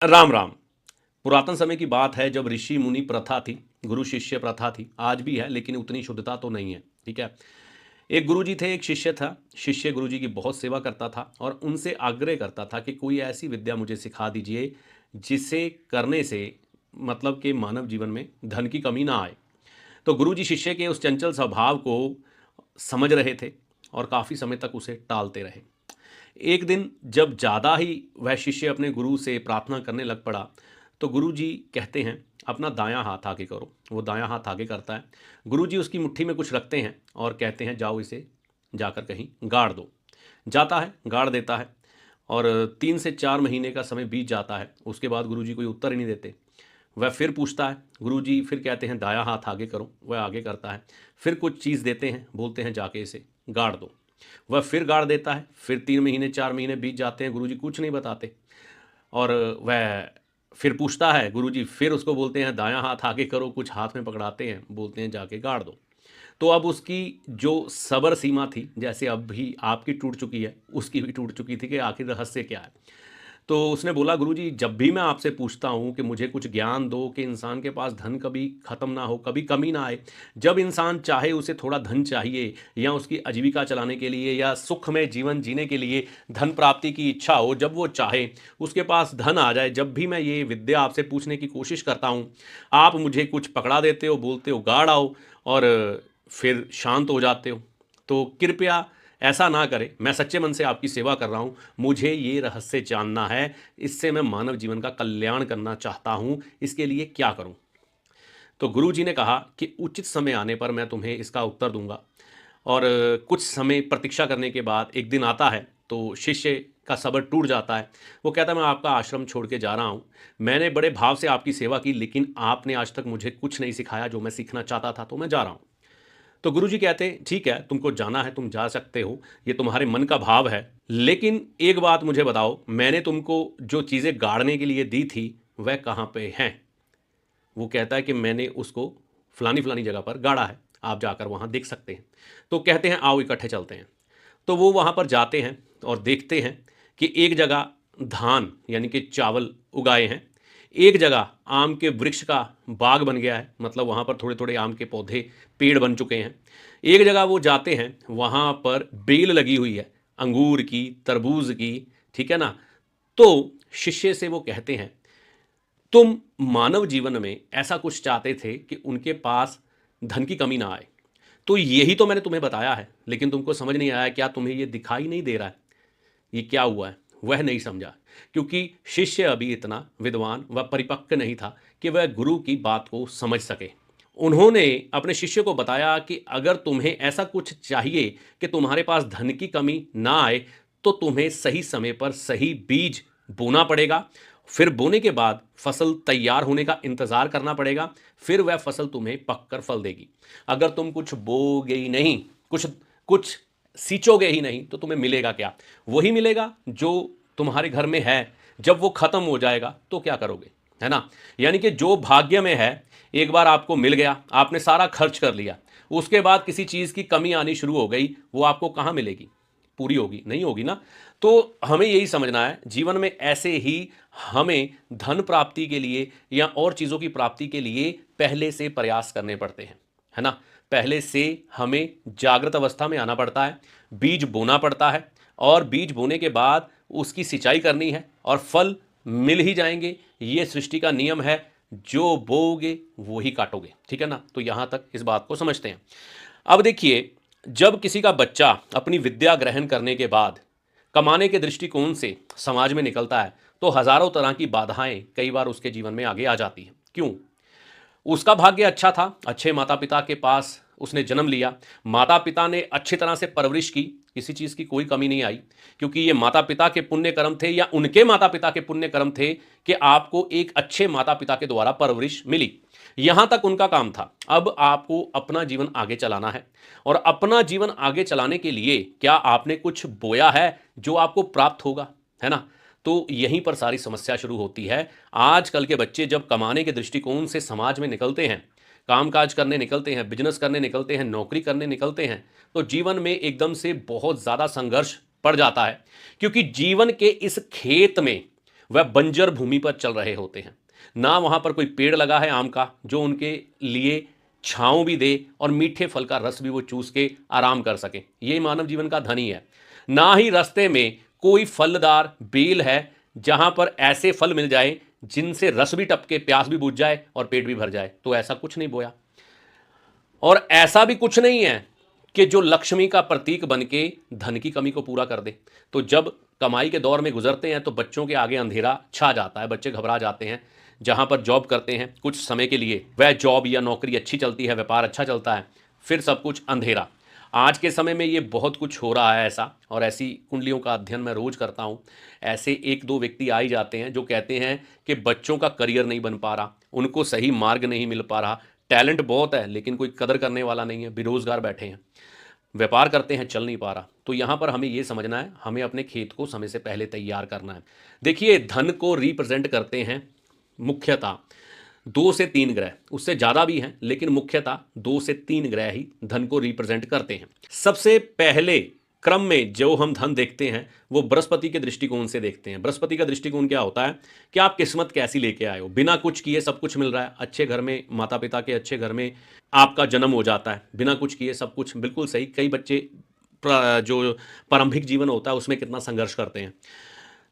राम राम। पुरातन समय की बात है जब ऋषि मुनि प्रथा थी, गुरु शिष्य प्रथा थी। आज भी है लेकिन उतनी शुद्धता तो नहीं है। ठीक है। एक गुरुजी थे, एक शिष्य था। शिष्य गुरुजी की बहुत सेवा करता था और उनसे आग्रह करता था कि कोई ऐसी विद्या मुझे सिखा दीजिए जिसे करने से मतलब कि मानव जीवन में धन की कमी ना आए। तो गुरुजी शिष्य के उस चंचल स्वभाव को समझ रहे थे और काफ़ी समय तक उसे टालते रहे। एक दिन जब ज़्यादा ही वह शिष्य अपने गुरु से प्रार्थना करने लग पड़ा, तो गुरु जी कहते हैं, अपना दायां हाथ आगे करो। वो दायां हाथ आगे करता है। गुरु जी उसकी मुट्ठी में कुछ रखते हैं और कहते हैं, जाओ इसे जाकर कहीं गाड़ दो। जाता है, गाड़ देता है और 3 से 4 महीने का समय बीत जाता है। उसके बाद गुरु जी कोई उत्तर ही नहीं देते। वह फिर पूछता है, गुरु जी फिर कहते हैं, दायां हाथ आगे करो। वह आगे करता है। फिर कुछ चीज़ देते हैं, बोलते हैं जाके इसे गाड़ दो। वह फिर गाड़ देता है। फिर 3 महीने 4 महीने बीत जाते हैं, गुरुजी कुछ नहीं बताते। और वह फिर पूछता है, गुरुजी फिर उसको बोलते हैं दायां हाथ आगे करो। कुछ हाथ में पकड़ाते हैं, बोलते हैं जाके गाड़ दो। तो अब उसकी जो सबर सीमा थी, जैसे अब भी आपकी टूट चुकी है, उसकी भी टूट चुकी थी कि आखिर रहस्य क्या है। तो उसने बोला, गुरुजी जब भी मैं आपसे पूछता हूँ कि मुझे कुछ ज्ञान दो कि इंसान के पास धन कभी ख़त्म ना हो, कभी कमी ना आए। जब इंसान चाहे उसे थोड़ा धन चाहिए या उसकी आजीविका चलाने के लिए या सुखमय जीवन जीने के लिए धन प्राप्ति की इच्छा हो, जब वो चाहे उसके पास धन आ जाए, जब भी मैं ये विद्या आपसे पूछने की कोशिश करता हूँ, आप मुझे कुछ पकड़ा देते हो, बोलते हो गाड़ आओ और फिर शांत हो जाते हो। तो कृपया ऐसा ना करें। मैं सच्चे मन से आपकी सेवा कर रहा हूँ, मुझे ये रहस्य जानना है। इससे मैं मानव जीवन का कल्याण करना चाहता हूँ, इसके लिए क्या करूँ। तो गुरु जी ने कहा कि उचित समय आने पर मैं तुम्हें इसका उत्तर दूंगा। और कुछ समय प्रतीक्षा करने के बाद एक दिन आता है तो शिष्य का सब्र टूट जाता है। वो कहता है, मैं आपका आश्रम छोड़ के जा रहा हूँ। मैंने बड़े भाव से आपकी सेवा की, लेकिन आपने आज तक मुझे कुछ नहीं सिखाया जो मैं सीखना चाहता था, तो मैं जा रहा हूँ। तो गुरुजी कहते हैं, ठीक है, तुमको जाना है, तुम जा सकते हो, ये तुम्हारे मन का भाव है। लेकिन एक बात मुझे बताओ, मैंने तुमको जो चीज़ें गाड़ने के लिए दी थी वह कहाँ पे हैं। वो कहता है कि मैंने उसको फलानी फलानी जगह पर गाड़ा है, आप जाकर वहाँ देख सकते हैं। तो कहते हैं, आओ इकट्ठे चलते हैं। तो वो वहाँ पर जाते हैं और देखते हैं कि एक जगह धान यानी कि चावल उगाए हैं, एक जगह आम के वृक्ष का बाग बन गया है, मतलब वहाँ पर थोड़े थोड़े आम के पौधे पेड़ बन चुके हैं। एक जगह वो जाते हैं, वहाँ पर बेल लगी हुई है, अंगूर की, तरबूज की। ठीक है ना। तो शिष्य से वो कहते हैं, तुम मानव जीवन में ऐसा कुछ चाहते थे कि उनके पास धन की कमी ना आए, तो यही तो मैंने तुम्हें बताया है, लेकिन तुमको समझ नहीं आया। क्या तुम्हें ये दिखाई नहीं दे रहा है ये क्या हुआ है। वह नहीं समझा, क्योंकि शिष्य अभी इतना विद्वान व परिपक्व नहीं था कि वह गुरु की बात को समझ सके। उन्होंने अपने शिष्य को बताया कि अगर तुम्हें ऐसा कुछ चाहिए कि तुम्हारे पास धन की कमी ना आए, तो तुम्हें सही समय पर सही बीज बोना पड़ेगा। फिर बोने के बाद फसल तैयार होने का इंतजार करना पड़ेगा। फिर वह फसल तुम्हें पककर फल देगी। अगर तुम कुछ बोगे ही नहीं, कुछ कुछ सींचोगे ही नहीं, तो तुम्हें मिलेगा क्या। वही मिलेगा जो तुम्हारे घर में है। जब वो खत्म हो जाएगा तो क्या करोगे, है ना। यानी कि जो भाग्य में है, एक बार आपको मिल गया, आपने सारा खर्च कर लिया, उसके बाद किसी चीज़ की कमी आनी शुरू हो गई, वो आपको कहाँ मिलेगी, पूरी होगी नहीं होगी ना। तो हमें यही समझना है, जीवन में ऐसे ही हमें धन प्राप्ति के लिए या और चीज़ों की प्राप्ति के लिए पहले से प्रयास करने पड़ते हैं, है ना। पहले से हमें जागृत अवस्था में आना पड़ता है, बीज बोना पड़ता है, और बीज बोने के बाद उसकी सिंचाई करनी है और फल मिल ही जाएंगे। ये सृष्टि का नियम है, जो बोओगे वो ही काटोगे। ठीक है ना। तो यहाँ तक इस बात को समझते हैं। अब देखिए, जब किसी का बच्चा अपनी विद्या ग्रहण करने के बाद कमाने के दृष्टिकोण से समाज में निकलता है, तो हजारों तरह की बाधाएं कई बार उसके जीवन में आगे आ जाती हैं। क्यों। उसका भाग्य अच्छा था, अच्छे माता पिता के पास उसने जन्म लिया, माता पिता ने अच्छी तरह से परवरिश की, किसी चीज़ की कोई कमी नहीं आई, क्योंकि ये माता पिता के पुण्य कर्म थे या उनके माता पिता के पुण्य कर्म थे कि आपको एक अच्छे माता पिता के द्वारा परवरिश मिली। यहां तक उनका काम था। अब आपको अपना जीवन आगे चलाना है, और अपना जीवन आगे चलाने के लिए क्या आपने कुछ बोया है जो आपको प्राप्त होगा, है ना। तो यहीं पर सारी समस्या शुरू होती है। आजकल के बच्चे जब कमाने के दृष्टिकोण से समाज में निकलते हैं, कामकाज करने निकलते हैं, बिजनेस करने निकलते हैं, नौकरी करने निकलते हैं, तो जीवन में एकदम से बहुत ज़्यादा संघर्ष पड़ जाता है, क्योंकि जीवन के इस खेत में वह बंजर भूमि पर चल रहे होते हैं। ना वहाँ पर कोई पेड़ लगा है आम का जो उनके लिए छाँव भी दे और मीठे फल का रस भी वो चूस के आराम कर सके। ये मानव जीवन का धन ही है। ना ही रास्ते में कोई फलदार बेल है जहाँ पर ऐसे फल मिल जाए जिनसे रस भी टपके, प्यास भी बुझ जाए और पेट भी भर जाए। तो ऐसा कुछ नहीं बोया। और ऐसा भी कुछ नहीं है कि जो लक्ष्मी का प्रतीक बन के धन की कमी को पूरा कर दे। तो जब कमाई के दौर में गुजरते हैं तो बच्चों के आगे अंधेरा छा जाता है, बच्चे घबरा जाते हैं। जहाँ पर जॉब करते हैं कुछ समय के लिए, वह जॉब या नौकरी अच्छी चलती है, व्यापार अच्छा चलता है, फिर सब कुछ अंधेरा। आज के समय में ये बहुत कुछ हो रहा है ऐसा, और ऐसी कुंडलियों का अध्ययन मैं रोज करता हूँ। ऐसे एक दो व्यक्ति आ ही जाते हैं जो कहते हैं कि बच्चों का करियर नहीं बन पा रहा, उनको सही मार्ग नहीं मिल पा रहा, टैलेंट बहुत है लेकिन कोई कदर करने वाला नहीं है, बेरोजगार बैठे हैं, व्यापार करते हैं चल नहीं पा रहा। तो यहाँ पर हमें ये समझना है, हमें अपने खेत को समय से पहले तैयार करना है। देखिए, धन को रिप्रेजेंट करते हैं मुख्यतः 2 से 3 ग्रह, उससे ज़्यादा भी हैं लेकिन मुख्यतः 2 से 3 ग्रह ही धन को रिप्रेजेंट करते हैं। सबसे पहले क्रम में जो हम धन देखते हैं वो बृहस्पति के दृष्टिकोण से देखते हैं। बृहस्पति का दृष्टिकोण क्या होता है कि आप किस्मत कैसी लेके आए हो, बिना कुछ किए सब कुछ मिल रहा है। अच्छे घर में, माता पिता के अच्छे घर में आपका जन्म हो जाता है, बिना कुछ किए सब कुछ, बिल्कुल सही। कई बच्चे जो प्रारंभिक जीवन होता है उसमें कितना संघर्ष करते हैं।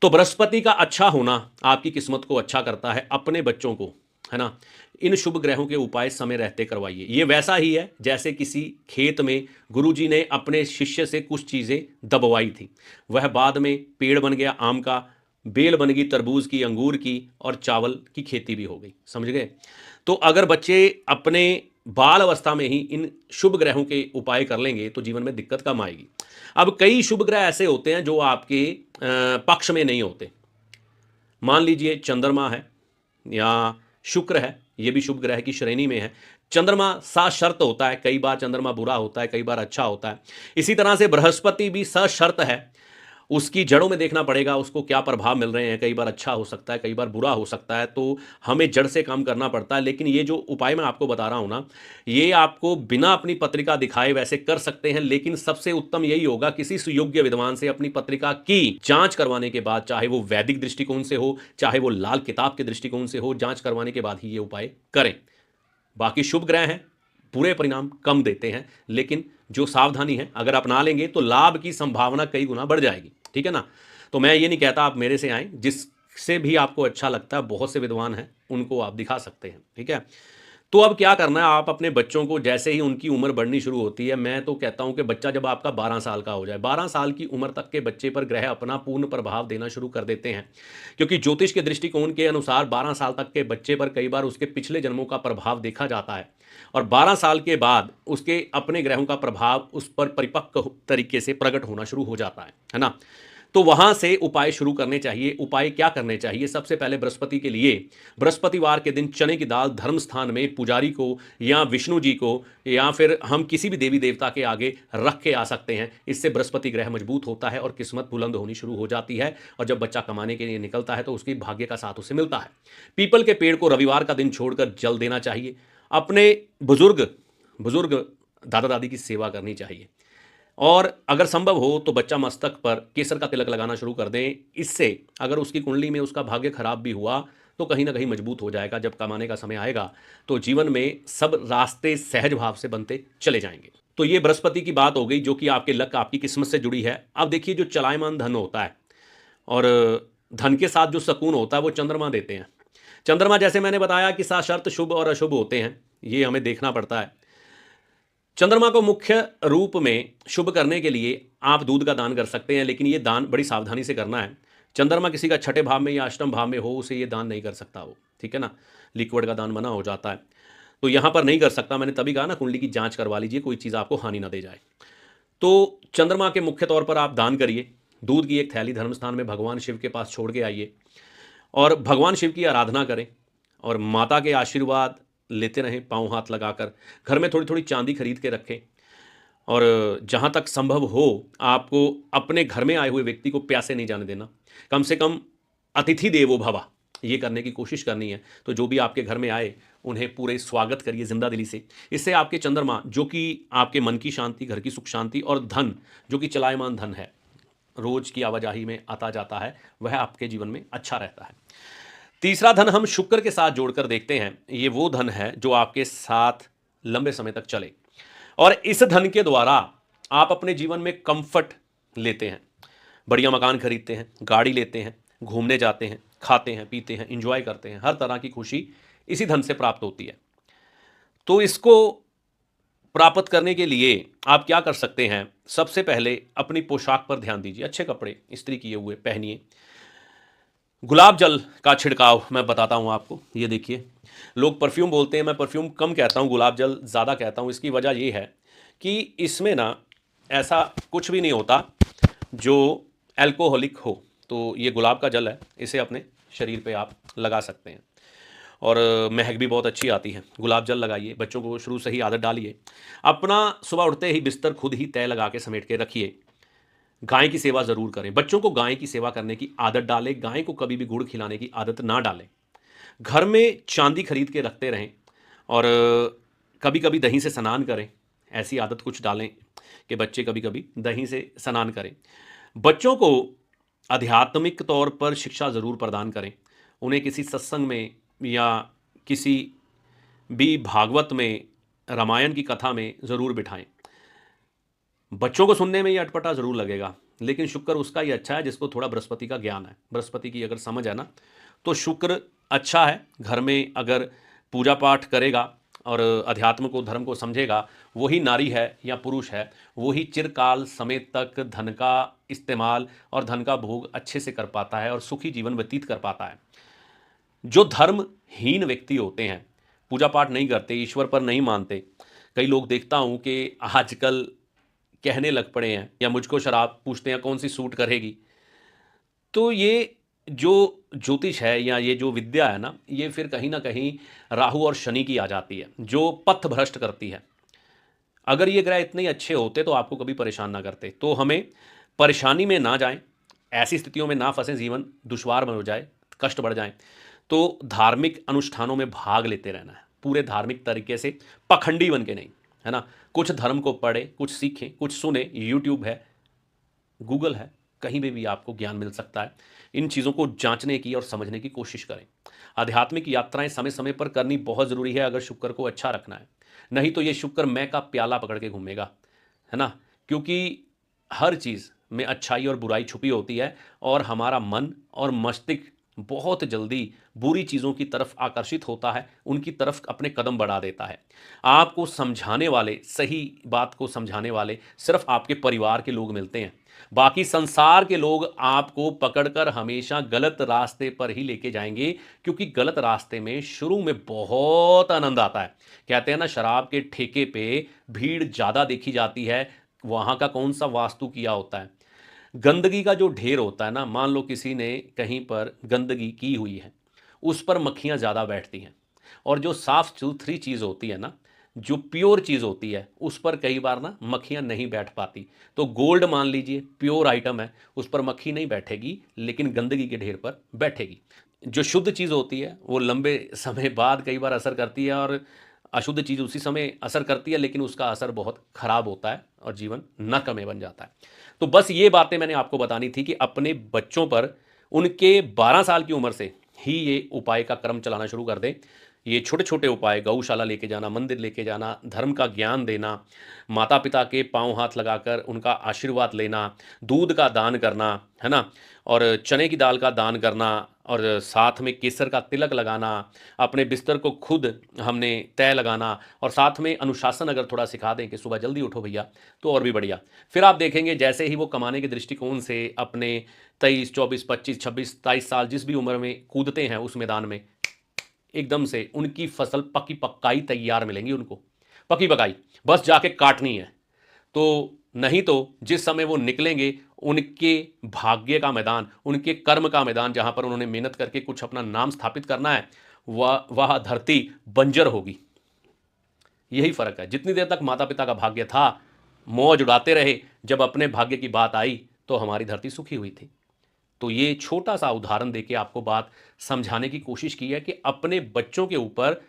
तो बृहस्पति का अच्छा होना आपकी किस्मत को अच्छा करता है। अपने बच्चों को, है ना, इन शुभ ग्रहों के उपाय समय रहते करवाइए। ये वैसा ही है जैसे किसी खेत में गुरुजी ने अपने शिष्य से कुछ चीज़ें दबवाई थी, वह बाद में पेड़ बन गया आम का, बेल बन गई तरबूज की, अंगूर की, और चावल की खेती भी हो गई। समझ गए? तो अगर बच्चे अपने बाल अवस्था में ही इन शुभ ग्रहों के उपाय कर लेंगे तो जीवन में दिक्कत कम आएगी। अब कई शुभ ग्रह ऐसे होते हैं जो आपके पक्ष में नहीं होते। मान लीजिए चंद्रमा है या शुक्र है, ये भी शुभ ग्रह की श्रेणी में है। चंद्रमा सशर्त होता है, कई बार चंद्रमा बुरा होता है, कई बार अच्छा होता है। इसी तरह से बृहस्पति भी सशर्त है, उसकी जड़ों में देखना पड़ेगा उसको क्या प्रभाव मिल रहे हैं। कई बार अच्छा हो सकता है, कई बार बुरा हो सकता है, तो हमें जड़ से काम करना पड़ता है। लेकिन ये जो उपाय मैं आपको बता रहा हूं ना, ये आपको बिना अपनी पत्रिका दिखाए वैसे कर सकते हैं, लेकिन सबसे उत्तम यही होगा किसी सुयोग्य विद्वान से अपनी पत्रिका की जांच करवाने के बाद, चाहे वो वैदिक दृष्टिकोण से हो, चाहे वो लाल किताब के दृष्टिकोण से हो, जांच करवाने के बाद ही ये उपाय करें। बाकी शुभ ग्रह हैं, पूरे परिणाम कम देते हैं, लेकिन जो सावधानी है अगर अपना लेंगे तो लाभ की संभावना कई गुना बढ़ जाएगी। ठीक है ना? तो मैं ये नहीं कहता आप मेरे से आएँ, जिससे भी आपको अच्छा लगता है, बहुत से विद्वान हैं, उनको आप दिखा सकते हैं। ठीक है? तो अब क्या करना है, आप अपने बच्चों को जैसे ही उनकी उम्र बढ़नी शुरू होती है, मैं तो कहता हूं कि बच्चा जब आपका 12 साल का हो जाए, 12 साल की उम्र तक के बच्चे पर ग्रह अपना पूर्ण प्रभाव देना शुरू कर देते हैं। क्योंकि ज्योतिष के दृष्टिकोण के अनुसार 12 साल तक के बच्चे पर कई बार उसके पिछले जन्मों का प्रभाव देखा जाता है, और 12 साल के बाद उसके अपने ग्रहों का प्रभाव उस पर परिपक्व तरीके से प्रकट होना शुरू हो जाता है ना? तो वहां से उपाय शुरू करने चाहिए। उपाय क्या करने चाहिए? सबसे पहले बृहस्पति के लिए बृहस्पतिवार के दिन चने की दाल धर्म स्थान में पुजारी को या विष्णु जी को या फिर हम किसी भी देवी देवता के आगे रख के आ सकते हैं। इससे बृहस्पति ग्रह मजबूत होता है और किस्मत बुलंद होनी शुरू हो जाती है, और जब बच्चा कमाने के लिए निकलता है तो उसकी भाग्य का साथ उसे मिलता है। पीपल के पेड़ को रविवार का दिन छोड़कर जल देना चाहिए। अपने बुजुर्ग बुजुर्ग दादा दादी की सेवा करनी चाहिए, और अगर संभव हो तो बच्चा मस्तक पर केसर का तिलक लगाना शुरू कर दें। इससे अगर उसकी कुंडली में उसका भाग्य खराब भी हुआ तो कहीं ना कहीं मजबूत हो जाएगा। जब कमाने का समय आएगा तो जीवन में सब रास्ते सहज भाव से बनते चले जाएंगे। तो ये बृहस्पति की बात हो गई जो कि आपके लक, आपकी किस्मत से जुड़ी है। अब देखिए, जो चलायमान धन होता है और धन के साथ जो सुकून होता है वो चंद्रमा देते हैं। चंद्रमा जैसे मैंने बताया कि साशर्त शुभ और अशुभ होते हैं, ये हमें देखना पड़ता है। चंद्रमा को मुख्य रूप में शुभ करने के लिए आप दूध का दान कर सकते हैं, लेकिन ये दान बड़ी सावधानी से करना है। चंद्रमा किसी का छठे भाव में या अष्टम भाव में हो, उसे ये दान नहीं कर सकता वो। ठीक है ना? लिक्विड का दान मना हो जाता है, तो यहाँ पर नहीं कर सकता। मैंने तभी कहा ना, कुंडली की जांच करवा लीजिए, कोई चीज़ आपको हानि ना दे जाए। तो चंद्रमा के मुख्य तौर पर आप दान करिए। दूध की एक थैली धर्म स्थान में भगवान शिव के पास छोड़ के आइए और भगवान शिव की आराधना करें, और माता के आशीर्वाद लेते रहें पाँव हाथ लगाकर। घर में थोड़ी थोड़ी चांदी खरीद के रखें, और जहाँ तक संभव हो आपको अपने घर में आए हुए व्यक्ति को प्यासे नहीं जाने देना। कम से कम अतिथि देवो भवा, ये करने की कोशिश करनी है। तो जो भी आपके घर में आए उन्हें पूरे स्वागत करिए जिंदा दिली से। इससे आपके चंद्रमा, जो कि आपके मन की शांति, घर की सुख शांति, और धन जो कि चलायमान धन है, रोज की आवाजाही में आता जाता है वह आपके जीवन में अच्छा रहता है। तीसरा धन हम शुक्र के साथ जोड़कर देखते हैं। ये वो धन है जो आपके साथ लंबे समय तक चले और इस धन के द्वारा आप अपने जीवन में कंफर्ट लेते हैं, बढ़िया मकान खरीदते हैं, गाड़ी लेते हैं, घूमने जाते हैं, खाते हैं, पीते हैं, इंजॉय करते हैं। हर तरह की खुशी इसी धन से प्राप्त होती है। तो इसको प्राप्त करने के लिए आप क्या कर सकते हैं? सबसे पहले अपनी पोशाक पर ध्यान दीजिए, अच्छे कपड़े इस्त्री किए हुए पहनिए। गुलाब जल का छिड़काव मैं बताता हूँ आपको, ये देखिए। लोग परफ्यूम बोलते हैं, मैं परफ्यूम कम कहता हूँ, गुलाब जल ज़्यादा कहता हूँ। इसकी वजह ये है कि इसमें ना ऐसा कुछ भी नहीं होता जो अल्कोहलिक हो। तो ये गुलाब का जल है, इसे अपने शरीर पे आप लगा सकते हैं और महक भी बहुत अच्छी आती है। गुलाब जल लगाइए, बच्चों को शुरू से ही आदत डालिए। अपना सुबह उठते ही बिस्तर खुद ही तय लगा के समेट के रखिए। गाय की सेवा ज़रूर करें, बच्चों को गाय की सेवा करने की आदत डालें। गाय को कभी भी गुड़ खिलाने की आदत ना डालें। घर में चांदी खरीद के रखते रहें और कभी कभी दही से स्नान करें। ऐसी आदत कुछ डालें कि बच्चे कभी कभी दही से स्नान करें। बच्चों को आध्यात्मिक तौर पर शिक्षा ज़रूर प्रदान करें। उन्हें किसी सत्संग में या किसी भी भागवत में, रामायण की कथा में ज़रूर बिठाएं। बच्चों को सुनने में ये अटपटा ज़रूर लगेगा, लेकिन शुक्र उसका ही अच्छा है जिसको थोड़ा बृहस्पति का ज्ञान है, बृहस्पति की अगर समझ है ना, तो शुक्र अच्छा है। घर में अगर पूजा पाठ करेगा और अध्यात्म को, धर्म को समझेगा, वही नारी है या पुरुष है, वही चिरकाल समय तक धन का इस्तेमाल और धन का भोग अच्छे से कर पाता है और सुखी जीवन व्यतीत कर पाता है। जो धर्महीन व्यक्ति होते हैं, पूजा पाठ नहीं करते, ईश्वर पर नहीं मानते, कई लोग देखता हूँ कि आजकल कहने लग पड़े हैं या मुझको शराब पूछते हैं कौन सी सूट करेगी। तो ये जो ज्योतिष है या ये जो विद्या है ना, ये फिर कहीं ना कहीं राहु और शनि की आ जाती है, जो पथ भ्रष्ट करती है। अगर ये ग्रह इतने ही अच्छे होते तो आपको कभी परेशान ना करते। तो हमें परेशानी में ना जाएं, ऐसी स्थितियों में ना फंसें, जीवन दुश्वार हो जाए, कष्ट बढ़ जाए, तो धार्मिक अनुष्ठानों में भाग लेते रहना है, पूरे धार्मिक तरीके से, पखंडी बन के नहीं, है ना। कुछ धर्म को पढ़े, कुछ सीखें, कुछ सुने। यूट्यूब है, गूगल है, कहीं भी आपको ज्ञान मिल सकता है। इन चीज़ों को जांचने की और समझने की कोशिश करें। आध्यात्मिक यात्राएं समय समय पर करनी बहुत ज़रूरी है अगर शुक्र को अच्छा रखना है। नहीं तो ये शुक्र मैं का प्याला पकड़ के घूमेगा, है ना। क्योंकि हर चीज़ में अच्छाई और बुराई छुपी होती है और हमारा मन और मस्तिष्क बहुत जल्दी बुरी चीज़ों की तरफ आकर्षित होता है, उनकी तरफ अपने कदम बढ़ा देता है। आपको समझाने वाले, सही बात को समझाने वाले सिर्फ आपके परिवार के लोग मिलते हैं। बाकी संसार के लोग आपको पकड़कर हमेशा गलत रास्ते पर ही लेके जाएंगे, क्योंकि गलत रास्ते में शुरू में बहुत आनंद आता है। कहते हैं ना, शराब के ठेके पे भीड़ ज़्यादा देखी जाती है, वहाँ का कौन सा वास्तु किया होता है। गंदगी का जो ढेर होता है ना, मान लो किसी ने कहीं पर गंदगी की हुई है, उस पर मक्खियाँ ज़्यादा बैठती हैं। और जो साफ़ सुथरी चीज़ होती है ना, जो प्योर चीज़ होती है, उस पर कई बार ना मक्खियाँ नहीं बैठ पाती। तो गोल्ड मान लीजिए, प्योर आइटम है, उस पर मक्खी नहीं बैठेगी, लेकिन गंदगी के ढेर पर बैठेगी। जो शुद्ध चीज़ होती है वो लंबे समय बाद कई बार असर करती है और अशुद्ध चीज़ उसी समय असर करती है, लेकिन उसका असर बहुत खराब होता है और जीवन नरकमय बन जाता है। तो बस ये बातें मैंने आपको बतानी थी कि अपने बच्चों पर उनके 12 साल की उम्र से ही ये उपाय का क्रम चलाना शुरू कर दें। ये छोटे छोटे उपाय, गौशाला लेके जाना, मंदिर लेके जाना, धर्म का ज्ञान देना, माता पिता के पांव हाथ लगाकर उनका आशीर्वाद लेना, दूध का दान करना, है ना, और चने की दाल का दान करना, और साथ में केसर का तिलक लगाना, अपने बिस्तर को खुद हमने तय लगाना, और साथ में अनुशासन अगर थोड़ा सिखा दें कि सुबह जल्दी उठो भैया, तो और भी बढ़िया। फिर आप देखेंगे जैसे ही वो कमाने के दृष्टिकोण से अपने 23, 24, 25, 26, 27 साल जिस भी उम्र में कूदते हैं उस मैदान में, एकदम से उनकी फसल पकी पकाई तैयार मिलेंगी उनको, पकी पकाई, बस जाके काटनी है। तो नहीं तो जिस समय वो निकलेंगे, उनके भाग्य का मैदान, उनके कर्म का मैदान, जहां पर उन्होंने मेहनत करके कुछ अपना नाम स्थापित करना है, वह धरती बंजर होगी। यही फर्क है। जितनी देर तक माता पिता का भाग्य था, मौज उड़ाते रहे, जब अपने भाग्य की बात आई तो हमारी धरती सुखी हुई थी। तो ये छोटा सा उदाहरण देके आपको बात समझाने की कोशिश की है कि अपने बच्चों के ऊपर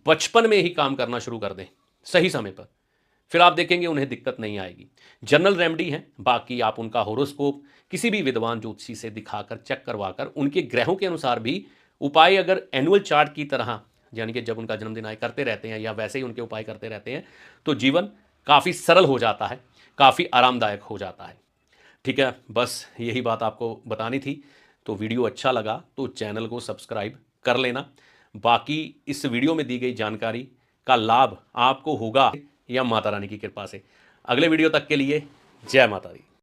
बचपन में ही काम करना शुरू कर दें, सही समय पर। फिर आप देखेंगे उन्हें दिक्कत नहीं आएगी। जनरल रेमेडी है, बाकी आप उनका होरोस्कोप किसी भी विद्वान ज्योतिषी से दिखाकर चेक करवाकर उनके ग्रहों के अनुसार भी उपाय अगर एनुअल चार्ट की तरह, यानी कि जब उनका जन्मदिन आए करते रहते हैं या वैसे ही उनके उपाय करते रहते हैं, तो जीवन काफ़ी सरल हो जाता है, काफ़ी आरामदायक हो जाता है। ठीक है, बस यही बात आपको बतानी थी। तो वीडियो अच्छा लगा तो चैनल को सब्सक्राइब कर लेना। बाकी इस वीडियो में दी गई जानकारी का लाभ आपको होगा या माता रानी की कृपा से। अगले वीडियो तक के लिए जय माता दी।